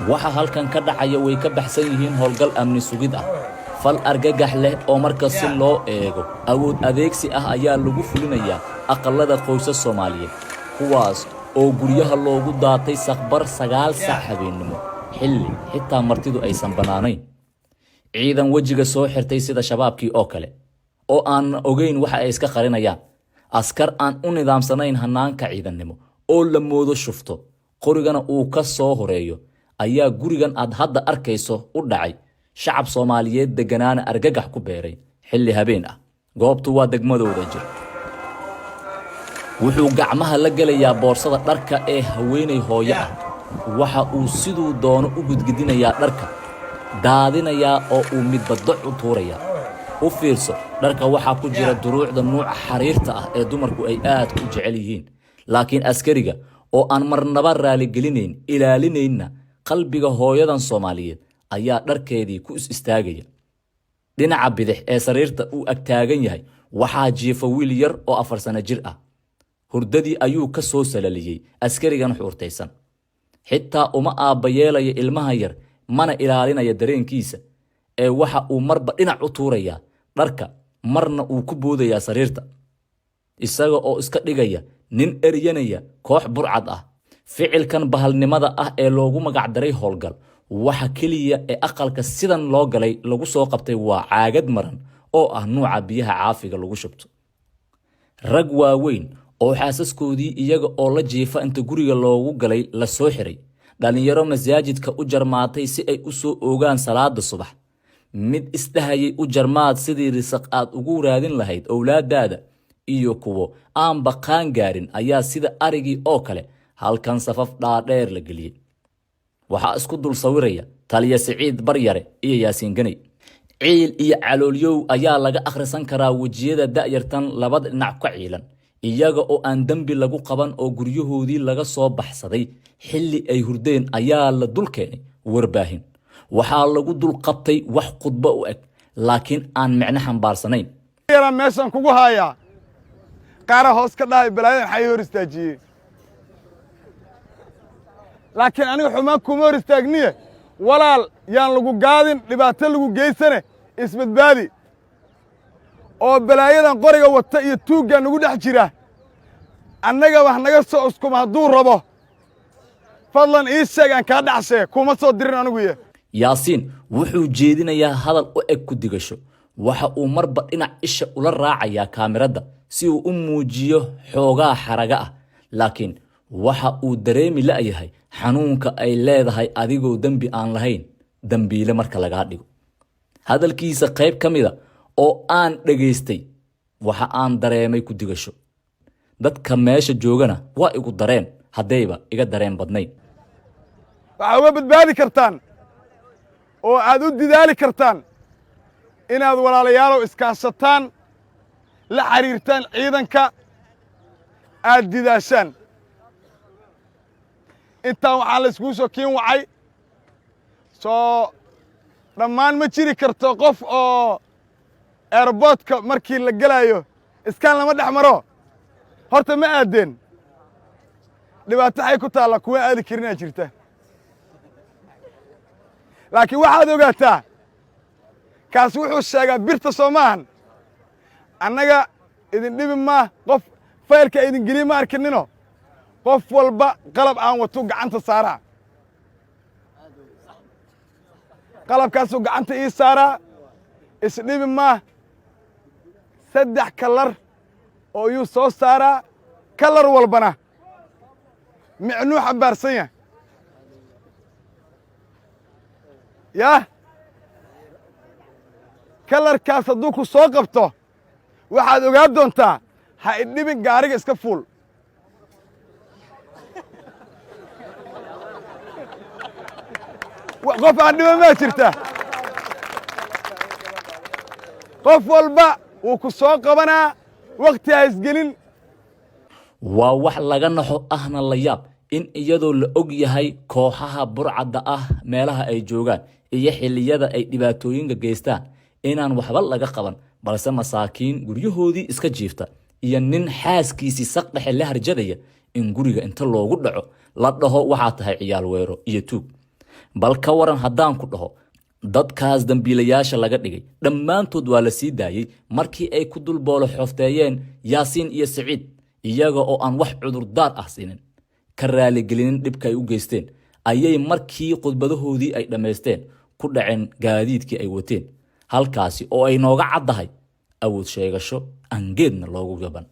waxa halkan ka dhacaya way ka baxsan yihiin howlgal amni sugid ah fal argagax leh oo marka si loo eego awood adeegsi ah ayaa lagu fulinayaa aqalada qoyska Soomaaliyeed kuwaas oo guryaha loogu daatay saqbar 9 saac habeenimo xilli xitaa martidu aysan banaanayn ciidan wajiga soo xirtay sida shabaabkii oo kale oo aan ogeyn waxa ay iska qarinayaan askar aan u nidaamsanayn hanaanka ciidannimo oo la moodo shufto qorigana uu ka soo horeeyo ayaa gurigan aad hadda arkayso u dhacay shacab Soomaaliyeed deganaana argagax ku beeray xilli habeen ah goobtu waa degmadooda jir wuxuu gacmaha la galayaa boorsada dharka ee haweenay hooyo ah waxa uu sidoo doono u gudgudinayaa dharka daadinayaa oo uu midba doc u tuuraya u fiirso dharka waxa ku jira duruucda nooca xariirta ah ee dumarku ay aad ku jecel yihiin laakiin askariga oo aan marnaba raali gelinayn ilaalinayna qalbiga hooyadan Soomaaliyeed ayaa dharkeedii ku istaagaya dhinaca bidix ee sariirta uu ag taagan yahay waxa jiifa wiil yar oo 4 sano jir ah hurdadii ayuu ka soo salaliyay askarigan xuurtaysan xitaa uma aabayeelaya ilmaha yar mana ilaalinaya dareenkiisa ee waxa uu marba dhinac u tuuraya dharka marna uu ku boodaya sariirta isaga oo iska dhigaya nin eryanaya koox burcad ah ficilkan bahalnimada ah ee loogu magac daray howlgal waxa kaliya ee aqalka sidan loo galay lagu soo qabtay waa caagad maran oo ah nooca biyaha caafiga lagu shubto rag waaweyn oo xaasaskoodii iyaga oo la jiifa inta guriga loogu galay la soo xiray dhalinyaro masaajidka u jarmaatay si ay u soo oogaan salaada subax mid isdahayay u jarmaad sidii risaq aad ugu raadin lahayd awlaadaada iyo kuwo aan baqaan gaarin ayaa sida arigii oo kale halkan safaf dhaadheer la geliyay waxa isku dul sawiraya taliya Siciid Baryare iyo Yaasiin Ganay ciil iyo caloolyow ayaa laga akhrisan karaa wajiyada da'yartan labada dhinac ka ciilan iyaga oo aan dambi lagu qaban oo guryahoodii laga soo baxsaday xilli ay hurdeen ayaa la dul keenay warbaahin waxa lagu dul qabtay wax khudba u eg laakiin aan macna xambaarsanayn yara meeshan kugu haya qaara hoos ka dhahay balaadan xay hor istaajiyay laakiin aniga xumaan kuma hor istaagniye walaal yaan lagu gaadin dhibaato lagu geysane isbadbaadi oo balaayadan qoriga wata iyo tuugga nagu dhex jira annaga wax naga soo uskuma hadduu rabo fadlan ii sheeg aan kaa dhacshe kuma soo dirin anigu Yaasiin wuxuu jeedinayaa hadal u eg ku digasho waxa uu marba dhinac isha ula raacayaa kaamirada si uu u muujiyo xoogaa xaraga ah laakiin waxa uu dareemi la'yahay xanuunka ay leedahay adigoo dambi aan lahayn dambiile marka laga dhigo hadalkiisa qayb kamida oo aan dhageystay waxa aan dareemay ku digasho dadka meesha joogana waa igu dareen hadayba iga dareen badnayn waxa uga badbaadi kartaan oo aad u didaali kartaan inaad walaalayaalow iskaashataan la xiriirtaan ciidanka aad didaashaan intaan waxaa la isku soo kiin wacay soo dhammaan ma jiri karto qof oo airportka markii la galayo iskaan lama dhex maro horta ma aadeen dhibaato xay ku taala kuwa aadi karinaa jirta laakiin waxaad ogaataa kaas wuxuu sheegaa birta Soomaaliya annaga idin dhibi ma qof faylka idin geli ma arkinino qof walba qalab aan wato gacanta saara qalabkaas gacanta ii saara isdhibi ma 3 kalar oo uu soo saara kalar walbana micnuu xambaarsan yahay ya kalarkaas hadduu ku soo qabto waxaad ogaa doontaa ha idhibin gaariga iska fuul qof aan dhiban ma jirta qof walba wuu ku soo qabanaa waqti ha isgelin waa wax laga naxo ahna la yaab in iyadoo la og yahay kooxaha burcadda ah meelaha ay joogaan iyo xilliyada ay dhibaatooyinka geystaan inaan waxba laga qaban balse masaakiin guryahoodii iska jiifta iyo nin xaaskiisii saq dhexe la harjadaya in guriga inta loogu dhaco la dhaho waxaa tahay ciyaal weero iyo tuug bal ka waran haddaan ku dhaho dadkaas dambiilayaasha laga dhigay dhammaantood waa la sii daayey markii ay ku dulboolo xoofteeyeen yaasiin iyo siciid iyaga oo aan wax cudurdaar ah siinin ka raaligelinin dhibka ay u geysteen ayay markii khudbadahoodii ay dhammaysteen ku dhaceen gaadiidkii ay wateen halkaasi oo ay nooga caddahay awood sheegasho aan geedna loogu gaban